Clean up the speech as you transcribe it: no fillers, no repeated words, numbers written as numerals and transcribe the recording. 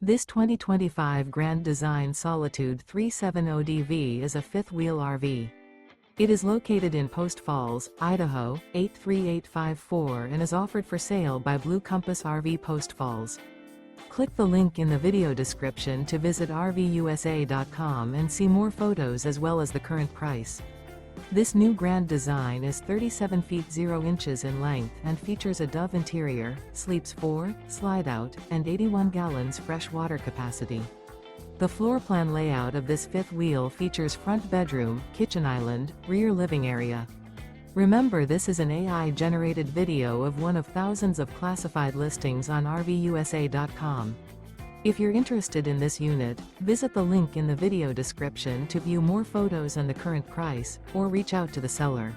This 2025 Grand Design Solitude 370DV is a fifth-wheel RV. It is located in Post Falls, Idaho, 83854 and is offered for sale by Blue Compass RV Post Falls. Click the link in the video description to visit RVUSA.com and see more photos as well as the current price. This new Grand Design is 37 feet 0 inches in length and features a Dove interior, sleeps 4, Slideout, and 81 gallons fresh water capacity. The floor plan layout of this fifth wheel features front bedroom, kitchen island, rear living area. Remember, this is an AI-generated video of one of thousands of classified listings on RVUSA.com. If you're interested in this unit, visit the link in the video description to view more photos and the current price, or reach out to the seller.